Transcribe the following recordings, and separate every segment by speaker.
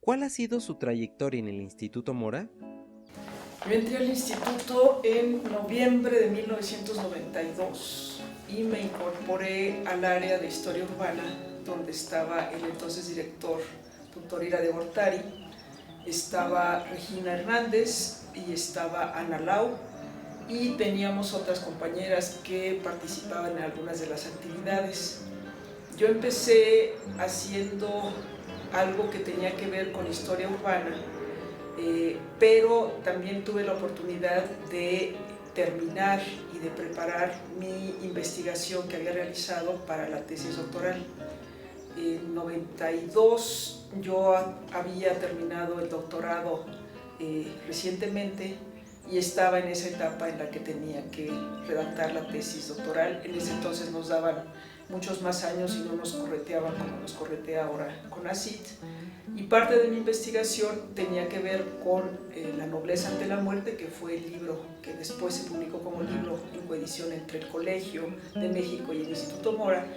Speaker 1: ¿Cuál ha sido su trayectoria en el Instituto Mora?
Speaker 2: Yo entré al instituto en noviembre de 1992 y me incorporé al área de historia urbana, donde estaba el entonces director, doctor Ira de Gortari, estaba Regina Hernández y estaba Ana Lau, y teníamos otras compañeras que participaban en algunas de las actividades. Yo empecé haciendo algo que tenía que ver con historia urbana, pero también tuve la oportunidad de terminar y de preparar mi investigación que había realizado para la tesis doctoral. En 92 yo había terminado el doctorado recientemente y estaba en esa etapa en la que tenía que redactar la tesis doctoral. En ese entonces nos daban muchos más años y no nos correteaban como nos corretea ahora con ACID. Y parte de mi investigación tenía que ver con La nobleza ante la muerte, que fue el libro que después se publicó como libro en coedición entre el Colegio de México y el Instituto Mora,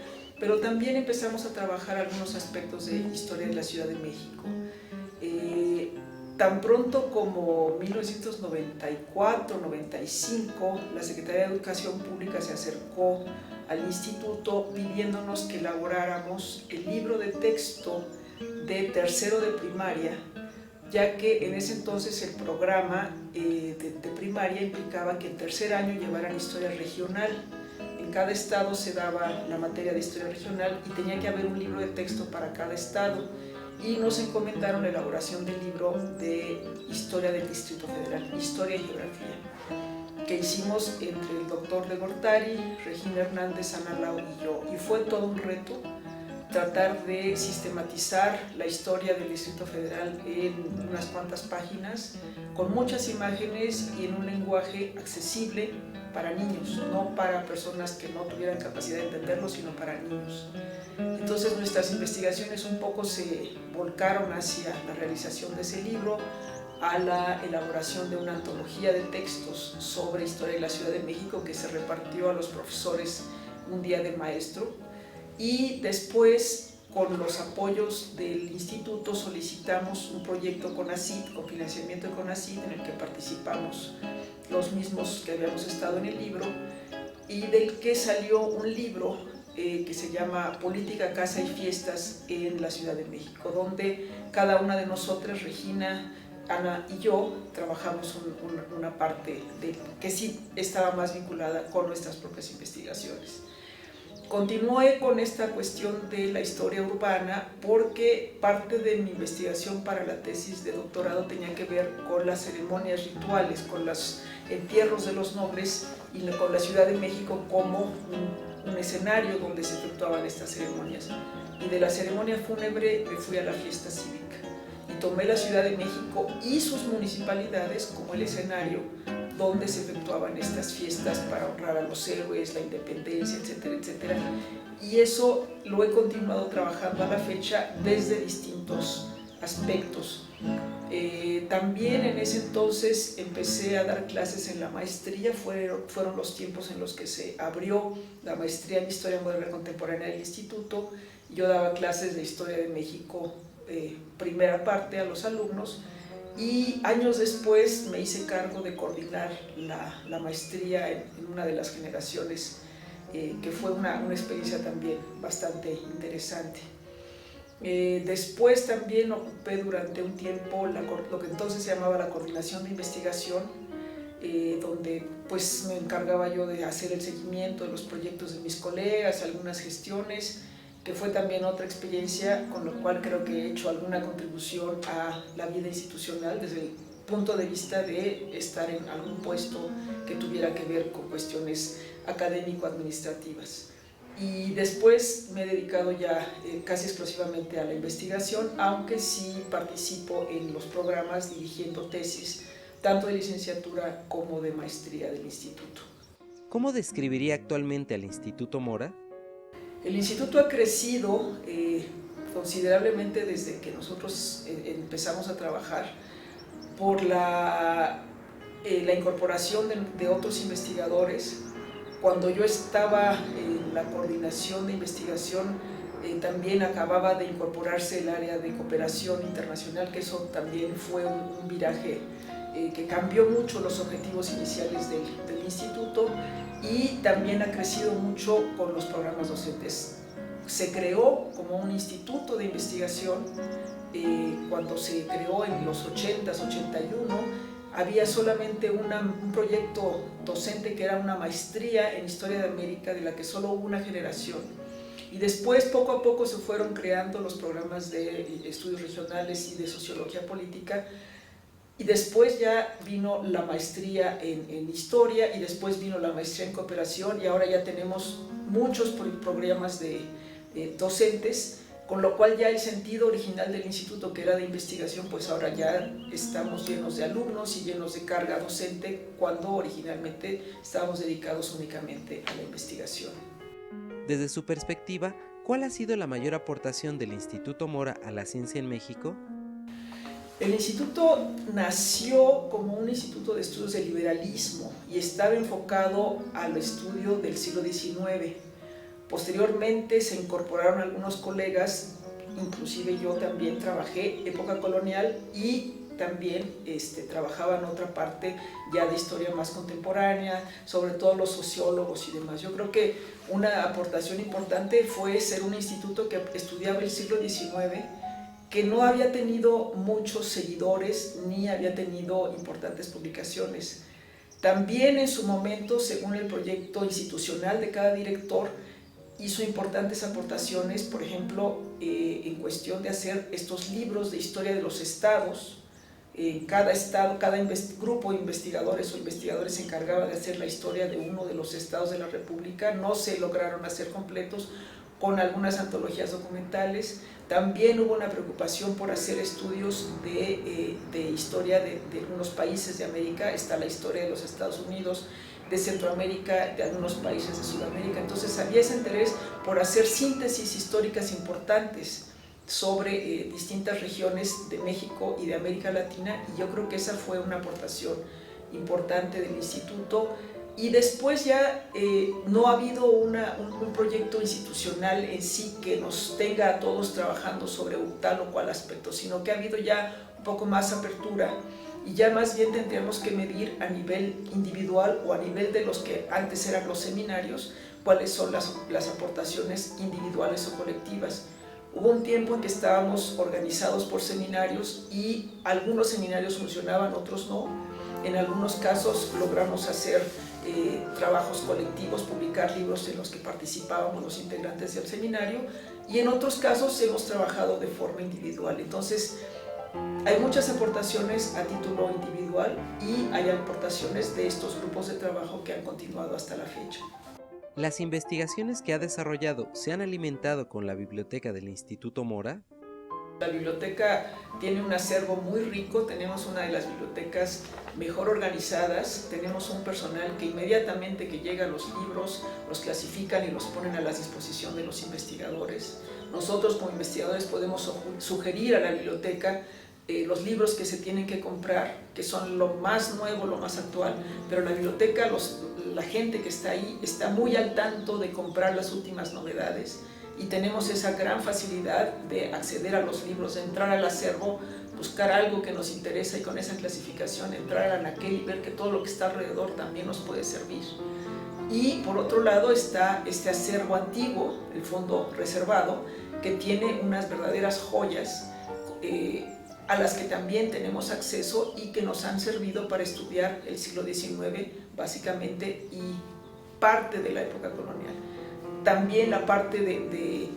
Speaker 2: pero también empezamos a trabajar algunos aspectos de historia de la Ciudad de México. Tan pronto como 1994-95, la Secretaría de Educación Pública se acercó al instituto pidiéndonos que elaboráramos el libro de texto de tercero de primaria, ya que en ese entonces el programa de primaria implicaba que en tercer año llevaran historia regional. En cada estado se daba la materia de historia regional y tenía que haber un libro de texto para cada estado, y nos encomendaron la elaboración del libro de historia del Distrito Federal, historia y geografía, que hicimos entre el doctor de Gortari, Regina Hernández, Ana Lau y yo, y fue todo un reto tratar de sistematizar la historia del Distrito Federal en unas cuantas páginas, con muchas imágenes y en un lenguaje accesible para niños, no para personas que no tuvieran capacidad de entenderlo, sino para niños. Entonces nuestras investigaciones un poco se volcaron hacia la realización de ese libro, a la elaboración de una antología de textos sobre historia de la Ciudad de México que se repartió a los profesores un día de maestro, y después con los apoyos del instituto solicitamos un proyecto con ACID, con financiamiento de CONACYT, en el que participamos los mismos que habíamos estado en el libro, y del que salió un libro que se llama Política, Casa y Fiestas en la Ciudad de México, donde cada una de nosotras, Regina, Ana y yo, trabajamos una parte que sí estaba más vinculada con nuestras propias investigaciones. Continué con esta cuestión de la historia urbana porque parte de mi investigación para la tesis de doctorado tenía que ver con las ceremonias rituales, con los entierros de los nobles y con la Ciudad de México como un escenario donde se efectuaban estas ceremonias. Y de la ceremonia fúnebre me fui a la fiesta cívica y tomé la Ciudad de México y sus municipalidades como el escenario donde se efectuaban estas fiestas para honrar a los héroes, la independencia, etcétera, etcétera. Y eso lo he continuado trabajando a la fecha desde distintos aspectos. También en ese entonces empecé a dar clases en la maestría, fueron los tiempos en los que se abrió la maestría en Historia Moderna Contemporánea del Instituto. Yo daba clases de Historia de México, primera parte, a los alumnos, y años después me hice cargo de coordinar la maestría en una de las generaciones, que fue una experiencia también bastante interesante. Después también ocupé durante un tiempo lo que entonces se llamaba la coordinación de investigación, donde pues me encargaba yo de hacer el seguimiento de los proyectos de mis colegas, algunas gestiones, que fue también otra experiencia con lo cual creo que he hecho alguna contribución a la vida institucional desde el punto de vista de estar en algún puesto que tuviera que ver con cuestiones académico-administrativas. Y después me he dedicado ya casi exclusivamente a la investigación, aunque sí participo en los programas dirigiendo tesis, tanto de licenciatura como de maestría del instituto.
Speaker 1: ¿Cómo describiría actualmente al Instituto Mora?
Speaker 2: El instituto ha crecido considerablemente desde que nosotros empezamos a trabajar por la incorporación de otros investigadores. Cuando yo estaba en la coordinación de investigación, también acababa de incorporarse el área de cooperación internacional, que eso también fue un viraje que cambió mucho los objetivos iniciales del instituto, y también ha crecido mucho con los programas docentes. Se creó como un instituto de investigación. Cuando se creó en los 80s, 81, había solamente un proyecto docente que era una maestría en Historia de América, de la que solo hubo una generación. Y después, poco a poco, se fueron creando los programas de estudios regionales y de sociología política. Y después ya vino la maestría en historia, y después vino la maestría en cooperación, y ahora ya tenemos muchos programas de docentes, con lo cual ya el sentido original del instituto, que era de investigación, pues ahora ya estamos llenos de alumnos y llenos de carga docente, cuando originalmente estábamos dedicados únicamente a la investigación.
Speaker 1: Desde su perspectiva, ¿cuál ha sido la mayor aportación del Instituto Mora a la ciencia en México?
Speaker 2: El instituto nació como un instituto de estudios del liberalismo y estaba enfocado al estudio del siglo XIX. Posteriormente se incorporaron algunos colegas, inclusive yo también trabajé época colonial, y también trabajaba en otra parte ya de historia más contemporánea, sobre todo los sociólogos y demás. Yo creo que una aportación importante fue ser un instituto que estudiaba el siglo XIX, que no había tenido muchos seguidores ni había tenido importantes publicaciones. También en su momento, según el proyecto institucional de cada director, hizo importantes aportaciones, por ejemplo, en cuestión de hacer estos libros de historia de los estados. En cada estado, cada grupo de investigadores o investigadores se encargaba de hacer la historia de uno de los estados de la República. No se lograron hacer completos, con algunas antologías documentales. También hubo una preocupación por hacer estudios de historia de algunos países de América. Está la historia de los Estados Unidos, de Centroamérica, de algunos países de Sudamérica. Entonces había ese interés por hacer síntesis históricas importantes sobre distintas regiones de México y de América Latina, y yo creo que esa fue una aportación importante del instituto. Y después ya no ha habido un proyecto institucional en sí que nos tenga a todos trabajando sobre tal o cual aspecto, sino que ha habido ya un poco más apertura, y ya más bien tendríamos que medir a nivel individual o a nivel de los que antes eran los seminarios, cuáles son las aportaciones individuales o colectivas. Hubo un tiempo en que estábamos organizados por seminarios, y algunos seminarios funcionaban, otros no. En algunos casos logramos hacer trabajos colectivos, publicar libros en los que participábamos los integrantes del seminario, y en otros casos hemos trabajado de forma individual. Entonces hay muchas aportaciones a título individual, y hay aportaciones de estos grupos de trabajo que han continuado hasta la fecha.
Speaker 1: ¿Las investigaciones que ha desarrollado se han alimentado con la biblioteca del Instituto Mora?
Speaker 2: La biblioteca tiene un acervo muy rico, tenemos una de las bibliotecas mejor organizadas, tenemos un personal que inmediatamente que llegan los libros los clasifican y los ponen a la disposición de los investigadores. Nosotros como investigadores podemos sugerir a la biblioteca los libros que se tienen que comprar, que son lo más nuevo, lo más actual, pero la biblioteca, la gente que está ahí está muy al tanto de comprar las últimas novedades, y tenemos esa gran facilidad de acceder a los libros, de entrar al acervo, buscar algo que nos interesa, y con esa clasificación entrar al anaquel y ver que todo lo que está alrededor también nos puede servir. Y por otro lado está este acervo antiguo, el fondo reservado, que tiene unas verdaderas joyas a las que también tenemos acceso y que nos han servido para estudiar el siglo XIX básicamente, y parte de la época colonial. También la parte de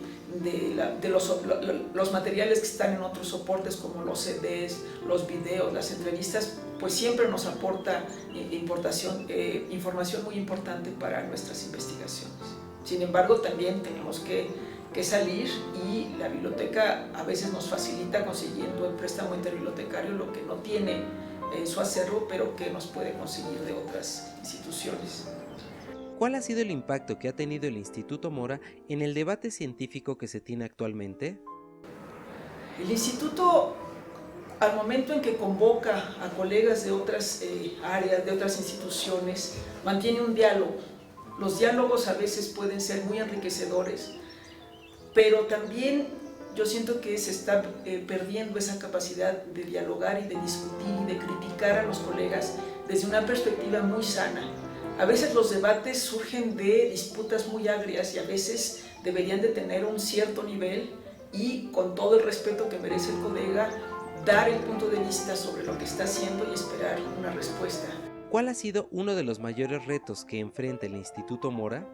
Speaker 2: los materiales que están en otros soportes, como los CDs, los videos, las entrevistas, pues siempre nos aporta información muy importante para nuestras investigaciones. Sin embargo, también tenemos que salir, y la biblioteca a veces nos facilita consiguiendo el préstamo interbibliotecario lo que no tiene en su acervo, pero que nos puede conseguir de otras instituciones.
Speaker 1: ¿Cuál ha sido el impacto que ha tenido el Instituto Mora en el debate científico que se tiene actualmente?
Speaker 2: El instituto, al momento en que convoca a colegas de otras áreas, de otras instituciones, mantiene un diálogo. Los diálogos a veces pueden ser muy enriquecedores, pero también yo siento que se está perdiendo esa capacidad de dialogar y de discutir y de criticar a los colegas desde una perspectiva muy sana. A veces los debates surgen de disputas muy agrias y a veces deberían de tener un cierto nivel y, con todo el respeto que merece el colega, dar el punto de vista sobre lo que está haciendo y esperar una respuesta.
Speaker 1: ¿Cuál ha sido uno de los mayores retos que enfrenta el Instituto Mora?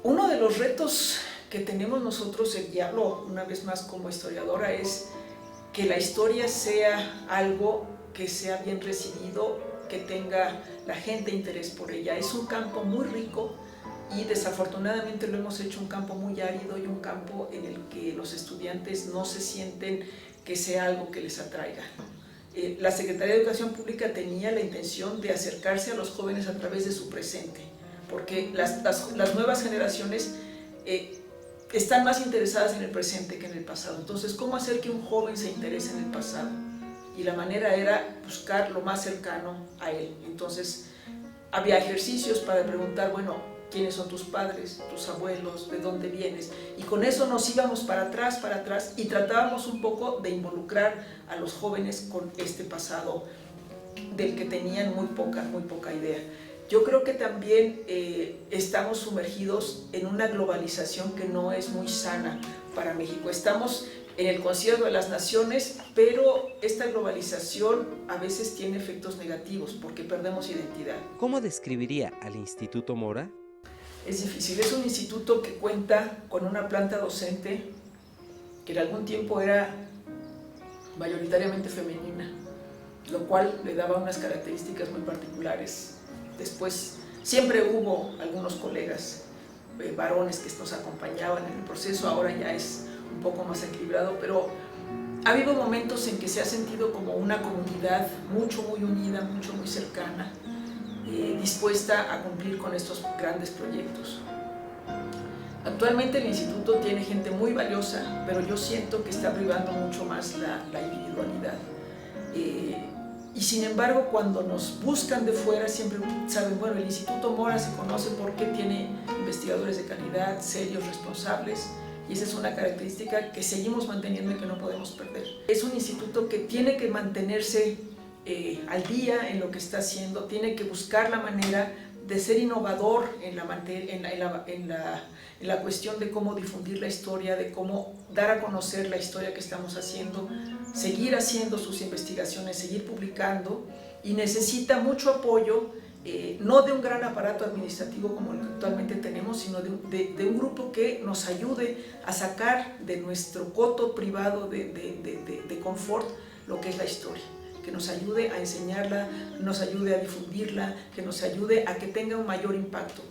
Speaker 2: Uno de los retos que tenemos nosotros, y hablo una vez más como historiadora, es que la historia sea algo que sea bien recibido, que tenga la gente interés por ella. Es un campo muy rico y desafortunadamente lo hemos hecho un campo muy árido y un campo en el que los estudiantes no se sienten que sea algo que les atraiga. La Secretaría de Educación Pública tenía la intención de acercarse a los jóvenes a través de su presente, porque las nuevas generaciones están más interesadas en el presente que en el pasado. Entonces, ¿cómo hacer que un joven se interese en el pasado? Y la manera era buscar lo más cercano a él. Entonces, había ejercicios para preguntar, bueno, ¿quiénes son tus padres, tus abuelos, de dónde vienes? Y con eso nos íbamos para atrás, y tratábamos un poco de involucrar a los jóvenes con este pasado del que tenían muy poca idea. Yo creo que también estamos sumergidos en una globalización que no es muy sana para México. Estamos en el concierto de las naciones, pero esta globalización a veces tiene efectos negativos porque perdemos identidad.
Speaker 1: ¿Cómo describiría al Instituto Mora?
Speaker 2: Es difícil, es un instituto que cuenta con una planta docente que en algún tiempo era mayoritariamente femenina, lo cual le daba unas características muy particulares. Después siempre hubo algunos colegas varones que nos acompañaban en el proceso, ahora ya es un poco más equilibrado, pero ha habido momentos en que se ha sentido como una comunidad muy unida, muy cercana, dispuesta a cumplir con estos grandes proyectos. Actualmente el instituto tiene gente muy valiosa, pero yo siento que está privando mucho más la individualidad. Y sin embargo, cuando nos buscan de fuera, siempre saben, bueno, el Instituto Mora se conoce porque tiene investigadores de calidad, serios, responsables, y esa es una característica que seguimos manteniendo y que no podemos perder. Es un instituto que tiene que mantenerse al día en lo que está haciendo, tiene que buscar la manera de ser innovador en la cuestión de cómo difundir la historia, de cómo dar a conocer la historia que estamos haciendo, seguir haciendo sus investigaciones, seguir publicando, y necesita mucho apoyo, no de un gran aparato administrativo como el que actualmente tenemos, sino de un grupo que nos ayude a sacar de nuestro coto privado de confort lo que es la historia, que nos ayude a enseñarla, nos ayude a difundirla, que nos ayude a que tenga un mayor impacto.